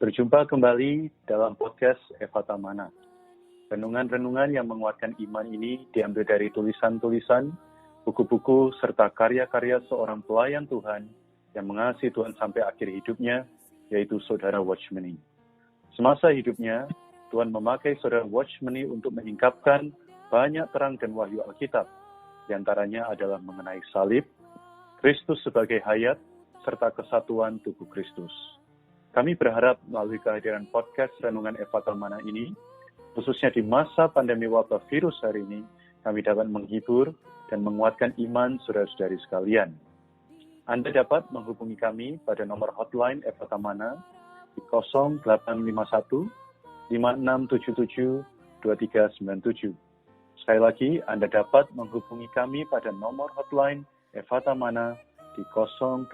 Berjumpa kembali dalam podcast Efata Mana. Renungan-renungan yang menguatkan iman ini diambil dari tulisan-tulisan, buku-buku, serta karya-karya seorang pelayan Tuhan yang mengasihi Tuhan sampai akhir hidupnya, yaitu Saudara Watchmeni. Semasa hidupnya, Tuhan memakai Saudara Watchmeni untuk menyingkapkan banyak terang dan wahyu Alkitab. Di antaranya adalah mengenai salib, Kristus sebagai hayat, serta kesatuan tubuh Kristus. Kami berharap melalui kehadiran podcast Renungan Efata Mana ini, khususnya di masa pandemi wabah virus hari ini, kami dapat menghibur dan menguatkan iman saudara-saudari sekalian. Anda dapat menghubungi kami pada nomor hotline Efata Mana di 0851 5677 2397. Sekali lagi, Anda dapat menghubungi kami pada nomor hotline Efata Mana di 0851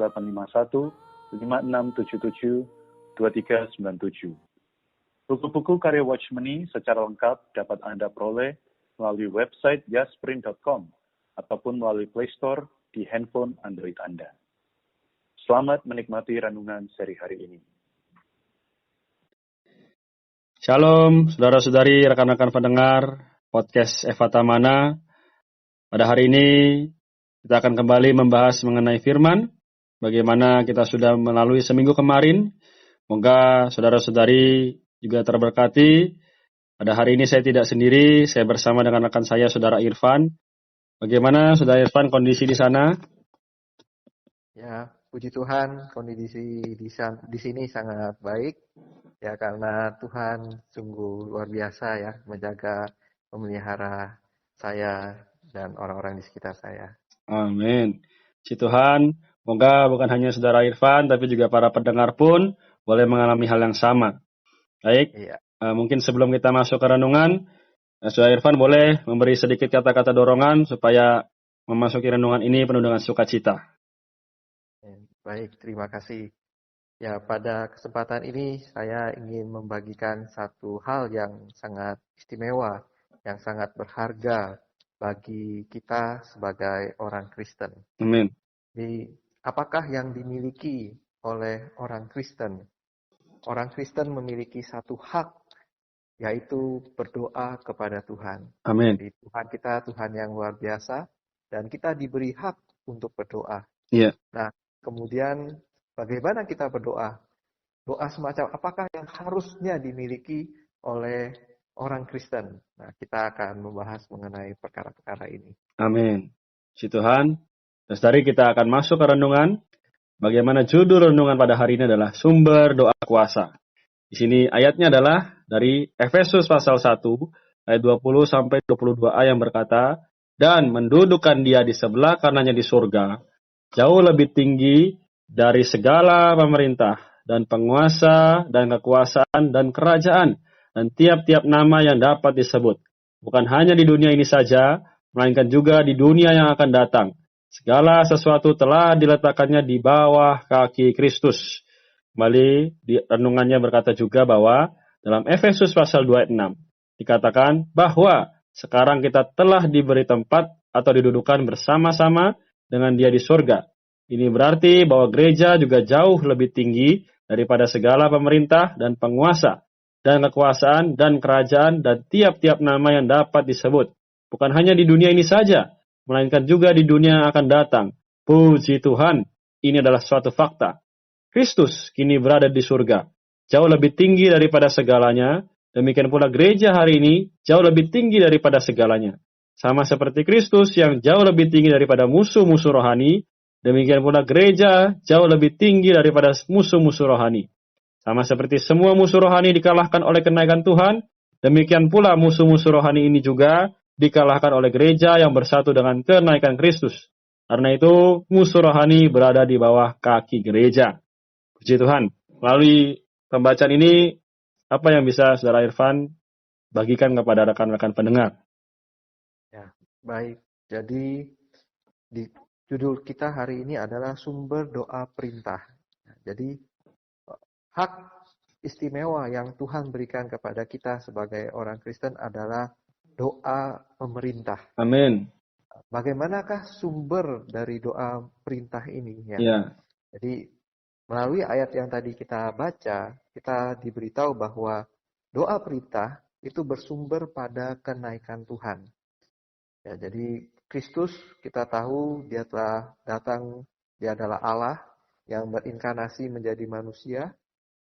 5677 2397. Buku-buku karya Watchmeni secara lengkap dapat Anda peroleh melalui website yasprint.com ataupun melalui Play Store di handphone Android Anda. Selamat menikmati renungan seri hari ini. Shalom, saudara-saudari, rekan-rekan pendengar podcast Efata Mana. Pada hari ini kita akan kembali membahas mengenai firman. Bagaimana kita sudah melalui seminggu kemarin. Semoga saudara-saudari juga terberkati. Pada hari ini saya tidak sendiri, saya bersama dengan rekan saya, Saudara Irfan. Bagaimana Saudara Irfan kondisi di sana? Ya, puji Tuhan, kondisi di sini sangat baik. Ya, karena Tuhan sungguh luar biasa ya, menjaga, memelihara saya dan orang-orang di sekitar saya. Amin. Puji Tuhan, semoga bukan hanya Saudara Irfan, tapi juga para pendengar pun boleh mengalami hal yang sama. Baik, Iya. Mungkin sebelum kita masuk ke renungan, Saudara Irfan boleh memberi sedikit kata-kata dorongan supaya memasuki renungan ini penuh dengan sukacita. Baik, terima kasih. Ya, pada kesempatan ini saya ingin membagikan satu hal yang sangat istimewa, yang sangat berharga bagi kita sebagai orang Kristen. Amin. Jadi, apakah yang dimiliki oleh orang Kristen? Orang Kristen memiliki satu hak, yaitu berdoa kepada Tuhan. Amin. Jadi Tuhan kita Tuhan yang luar biasa, dan kita diberi hak untuk berdoa. Iya. Nah, kemudian bagaimana kita berdoa? Doa semacam apakah yang harusnya dimiliki oleh orang Kristen? Nah, kita akan membahas mengenai perkara-perkara ini. Amin. Puji Tuhan. Dan saudari, kita akan masuk ke renungan. Bagaimana judul renungan pada hari ini adalah sumber doa kuasa. Di sini ayatnya adalah dari Efesus pasal 1 ayat 20 sampai 22a yang berkata, dan mendudukkan dia di sebelah kanannya di surga, jauh lebih tinggi dari segala pemerintah dan penguasa dan kekuasaan dan kerajaan dan tiap-tiap nama yang dapat disebut. Bukan hanya di dunia ini saja, melainkan juga di dunia yang akan datang. Segala sesuatu telah diletakkannya di bawah kaki Kristus. Kembali di renungannya berkata juga bahwa dalam Efesus pasal 2 ayat 6 dikatakan bahwa sekarang kita telah diberi tempat atau didudukan bersama-sama dengan dia di surga. Ini berarti bahwa gereja juga jauh lebih tinggi daripada segala pemerintah dan penguasa dan kekuasaan dan kerajaan dan tiap-tiap nama yang dapat disebut. Bukan hanya di dunia ini saja, melainkan juga di dunia yang akan datang. Puji Tuhan, ini adalah suatu fakta. Kristus kini berada di surga, jauh lebih tinggi daripada segalanya. Demikian pula gereja hari ini jauh lebih tinggi daripada segalanya. Sama seperti Kristus yang jauh lebih tinggi daripada musuh-musuh rohani, demikian pula gereja jauh lebih tinggi daripada musuh-musuh rohani. Sama seperti semua musuh rohani dikalahkan oleh kenaikan Tuhan, demikian pula musuh-musuh rohani ini juga dikalahkan oleh gereja yang bersatu dengan kenaikan Kristus. Karena itu, musuh rohani berada di bawah kaki gereja. Puji Tuhan. Melalui pembacaan ini, apa yang bisa Saudara Irfan bagikan kepada rekan-rekan pendengar? Ya, baik. Jadi, di judul kita hari ini adalah sumber doa perintah. Jadi, hak istimewa yang Tuhan berikan kepada kita sebagai orang Kristen adalah doa pemerintah. Amin. Bagaimanakah sumber dari doa perintah ini? Ya. Jadi melalui ayat yang tadi kita baca, kita diberitahu bahwa doa perintah itu bersumber pada kenaikan Tuhan. Ya, jadi Kristus kita tahu dia telah datang, dia adalah Allah yang berinkarnasi menjadi manusia,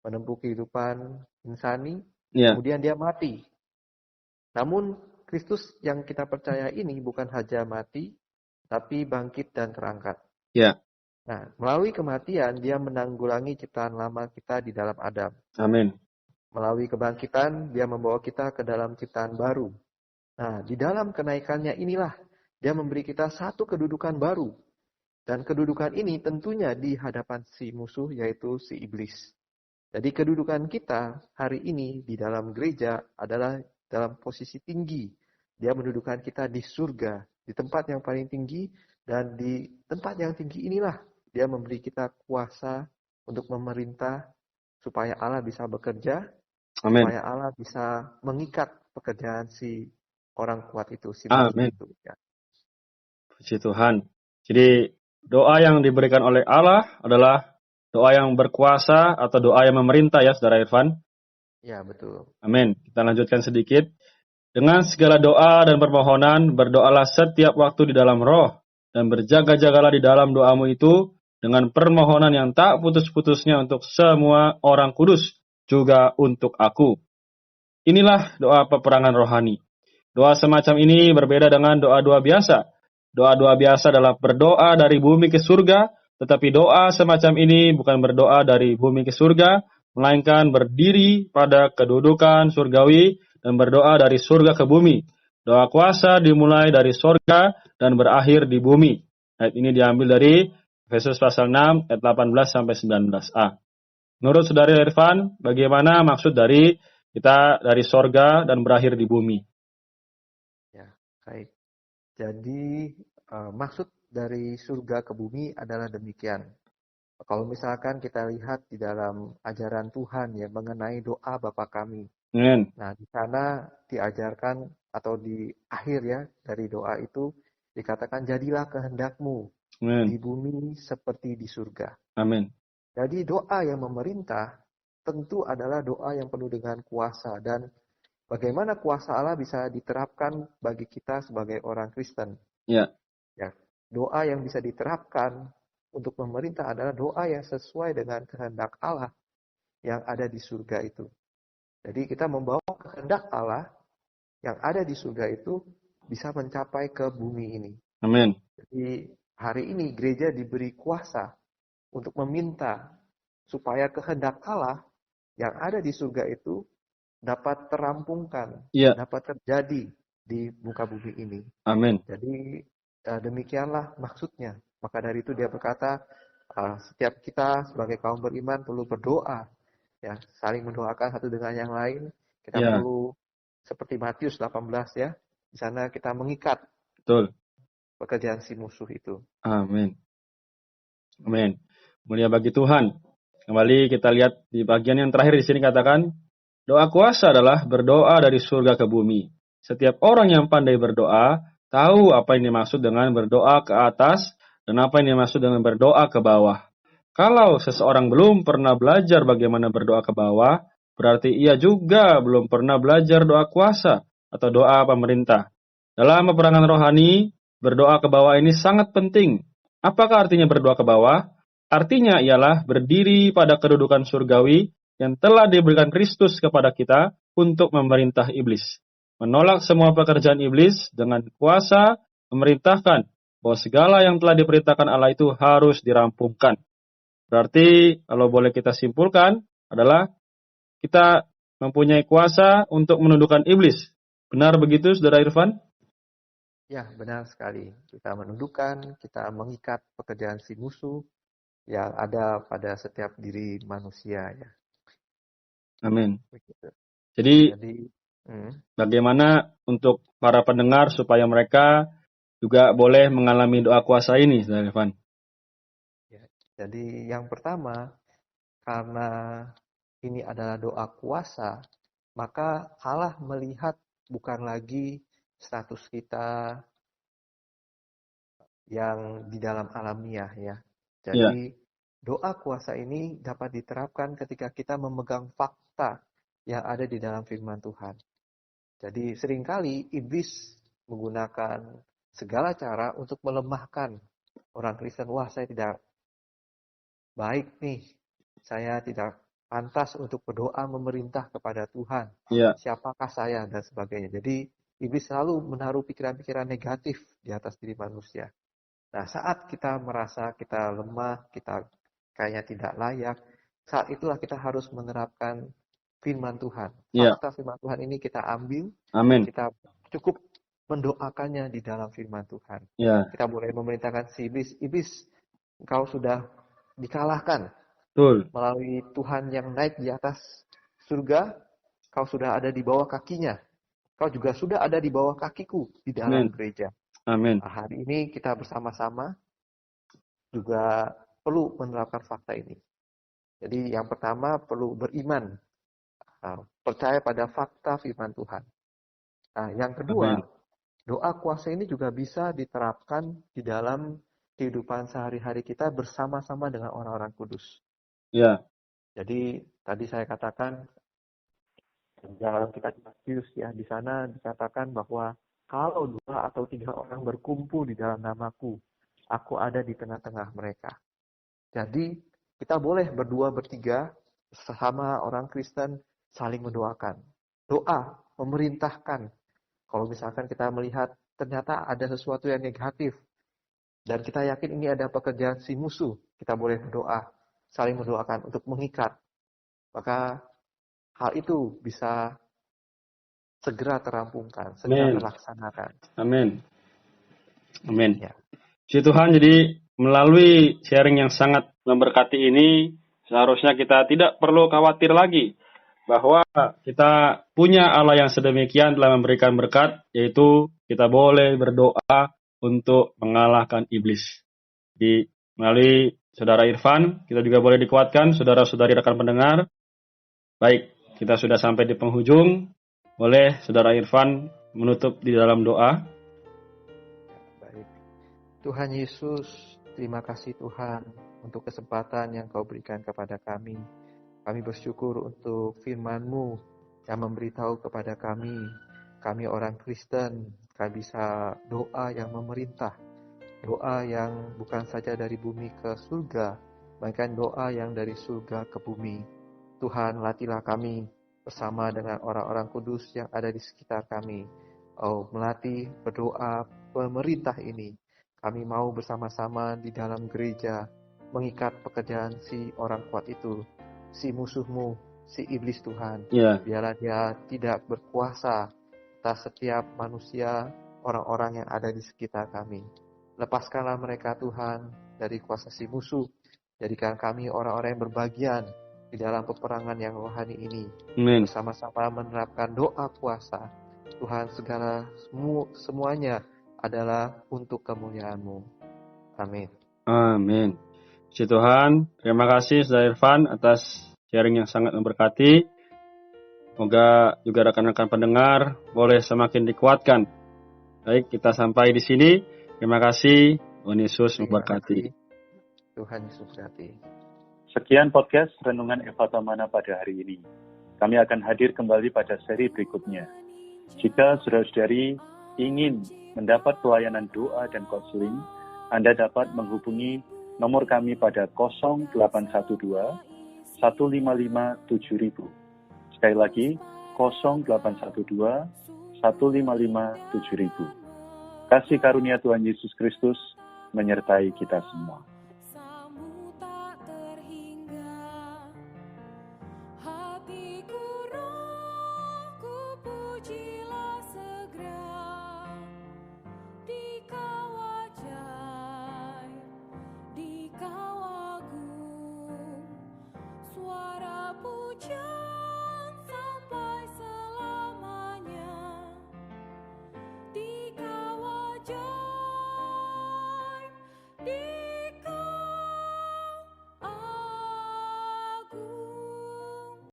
menempuh kehidupan insani, Ya, kemudian dia mati. Namun Kristus yang kita percaya ini bukan saja mati, tapi bangkit dan terangkat. ya. Nah, melalui kematian dia menanggulangi ciptaan lama kita di dalam Adam. Amin. Melalui kebangkitan dia membawa kita ke dalam ciptaan baru. Nah, di dalam kenaikannya inilah dia memberi kita satu kedudukan baru. Dan kedudukan ini tentunya di hadapan si musuh, yaitu si iblis. Jadi kedudukan kita hari ini di dalam gereja adalah dalam posisi tinggi. Dia mendudukan kita di surga, di tempat yang paling tinggi. Dan di tempat yang tinggi inilah dia memberi kita kuasa untuk memerintah supaya Allah bisa bekerja, Amin. supaya Allah bisa mengikat pekerjaan si orang kuat itu, si musuh Amin. itu. Ya. Puji Tuhan. Jadi doa yang diberikan oleh Allah adalah doa yang berkuasa atau doa yang memerintah ya, Saudara Irfan. Ya, betul. Amin. Kita lanjutkan sedikit. Dengan segala doa dan permohonan, berdoalah setiap waktu di dalam roh, dan berjaga-jagalah di dalam doamu itu dengan permohonan yang tak putus-putusnya untuk semua orang kudus, juga untuk aku. Inilah doa peperangan rohani. Doa semacam ini berbeda dengan doa-doa biasa. Doa-doa biasa adalah berdoa dari bumi ke surga, tetapi doa semacam ini bukan berdoa dari bumi ke surga, melainkan berdiri pada kedudukan surgawi dan berdoa dari surga ke bumi. Doa kuasa dimulai dari surga dan berakhir di bumi. Ayat ini diambil dari Efesus pasal 6 ayat 18 sampai 19a. Menurut Saudara Irfan, bagaimana maksud dari kita dari sorga dan berakhir di bumi? Ya, baik. Jadi maksud dari surga ke bumi adalah demikian. Kalau misalkan kita lihat di dalam ajaran Tuhan ya mengenai doa Bapa kami. Amin. Nah, di sana diajarkan atau di akhir ya dari doa itu dikatakan jadilah kehendakmu di Amin. bumi seperti di surga. Amin. Jadi doa yang memerintah tentu adalah doa yang penuh dengan kuasa, dan bagaimana kuasa Allah bisa diterapkan bagi kita sebagai orang Kristen. Ya. Ya, doa yang bisa diterapkan untuk memerintah adalah doa yang sesuai dengan kehendak Allah yang ada di surga itu. Jadi kita membawa kehendak Allah yang ada di surga itu bisa mencapai ke bumi ini. Amin. Jadi hari ini gereja diberi kuasa untuk meminta supaya kehendak Allah yang ada di surga itu dapat terampungkan, Ya. dapat terjadi di muka bumi ini. Amin. Jadi demikianlah maksudnya. Maka dari itu dia berkata, setiap kita sebagai kaum beriman perlu berdoa, ya, saling mendoakan satu dengan yang lain. Kita Ya. perlu seperti Matius 18 ya, di sana kita mengikat Betul. pekerjaan si musuh itu. Amin. Amin. Mulia bagi Tuhan. Kembali kita lihat di bagian yang terakhir di sini katakan, doa kuasa adalah berdoa dari surga ke bumi. Setiap orang yang pandai berdoa tahu apa yang dimaksud dengan berdoa ke atas dan apa yang dimaksud dengan berdoa ke bawah. Kalau seseorang belum pernah belajar bagaimana berdoa ke bawah, berarti ia juga belum pernah belajar doa kuasa atau doa pemerintah. Dalam peperangan rohani, berdoa ke bawah ini sangat penting. Apakah artinya berdoa ke bawah? Artinya ialah berdiri pada kedudukan surgawi yang telah diberikan Kristus kepada kita untuk memerintah iblis. Menolak semua pekerjaan iblis dengan kuasa memerintahkan bahwa segala yang telah diperintahkan Allah itu harus dirampungkan. Berarti kalau boleh kita simpulkan adalah kita mempunyai kuasa untuk menundukkan iblis. Benar begitu, Saudara Irfan? Ya, benar sekali. Kita menundukkan, kita mengikat pekerjaan si musuh yang ada pada setiap diri manusia ya. Amin. Begitu. Jadi Jadi bagaimana untuk para pendengar supaya mereka juga boleh mengalami doa kuasa ini, Saudara Irfan? ya, jadi yang pertama, karena ini adalah doa kuasa, maka Allah melihat bukan lagi status kita yang di dalam alamiah ya. Ya. Jadi doa kuasa ini dapat diterapkan ketika kita memegang fakta yang ada di dalam firman Tuhan. Jadi seringkali iblis menggunakan segala cara untuk melemahkan orang Kristen. Wah, saya tidak baik nih. Saya tidak pantas untuk berdoa memerintah kepada Tuhan. Ya. Siapakah saya dan sebagainya. Jadi iblis selalu menaruh pikiran-pikiran negatif di atas diri manusia. Nah, saat kita merasa kita lemah, kita kayaknya tidak layak, saat itulah kita harus menerapkan firman Tuhan. Ya. Fakta firman Tuhan ini kita ambil, Amin. kita cukup mendoakannya di dalam firman Tuhan. Ya. Kita boleh memerintahkan si iblis, iblis, engkau sudah dikalahkan Betul. melalui Tuhan yang naik di atas surga, kau sudah ada di bawah kakinya. Kau juga sudah ada di bawah kakiku di dalam gereja. Amin. Nah, hari ini kita bersama-sama juga perlu menerapkan fakta ini. Jadi yang pertama perlu beriman, percaya pada fakta firman Tuhan. Nah, yang kedua, doa kuasa ini juga bisa diterapkan di dalam kehidupan sehari-hari kita bersama-sama dengan orang-orang kudus. Ya. Jadi tadi saya katakan dalam kitab Matius ya, di sana dikatakan bahwa kalau 2 atau 3 orang berkumpul di dalam namaku, aku ada di tengah-tengah mereka. Jadi kita boleh berdua bertiga sesama orang Kristen saling mendoakan. Doa, memerintahkan. Kalau misalkan kita melihat ternyata ada sesuatu yang negatif dan kita yakin ini ada pekerjaan si musuh, kita boleh berdoa, saling mendoakan untuk mengikat. Maka hal itu bisa segera terampungkan, segera terlaksanakan. Amin. Amin. Ya. Puji Tuhan, jadi melalui sharing yang sangat memberkati ini, seharusnya kita tidak perlu khawatir lagi bahwa kita punya Allah yang sedemikian telah memberikan berkat, yaitu kita boleh berdoa untuk mengalahkan iblis. Di melalui Saudara Irfan, kita juga boleh dikuatkan, saudara-saudari rekan pendengar. Baik, kita sudah sampai di penghujung. Boleh Saudara Irfan menutup di dalam doa. Baik. Tuhan Yesus, terima kasih Tuhan untuk kesempatan yang Kau berikan kepada kami. Kami bersyukur untuk firman-Mu yang memberitahu kepada kami orang Kristen, kami bisa doa yang memerintah. Doa yang bukan saja dari bumi ke surga, melainkan doa yang dari surga ke bumi. Tuhan, latihlah kami bersama dengan orang-orang kudus yang ada di sekitar kami. Melatih berdoa pemerintah ini. Kami mau bersama-sama di dalam gereja mengikat pekerjaan si orang kuat itu, si musuhmu, si iblis Tuhan. Biarlah dia tidak berkuasa atas setiap manusia, orang-orang yang ada di sekitar kami. Lepaskanlah mereka Tuhan dari kuasa si musuh. Jadikan kami orang-orang yang berbagian di dalam peperangan yang rohani ini. Amin. Bersama-sama menerapkan doa puasa. Tuhan, segala semuanya adalah untuk kemuliaan-Mu. Amin. Amin. Puji Tuhan, terima kasih Saudara Irfan atas sharing yang sangat memberkati. Semoga juga rekan-rekan pendengar boleh semakin dikuatkan. Baik, kita sampai di sini. Terima kasih. Tuhan Yesus memberkati. Tuhan Yesus memberkati. Sekian podcast Renungan Efata Mana pada hari ini. Kami akan hadir kembali pada seri berikutnya. Jika saudara-saudari ingin mendapat pelayanan doa dan konseling, Anda dapat menghubungi nomor kami pada 0812 155 7000. Sekali lagi, 0812 155 7000. Kasih karunia Tuhan Yesus Kristus menyertai kita semua. Hatiku rohku puji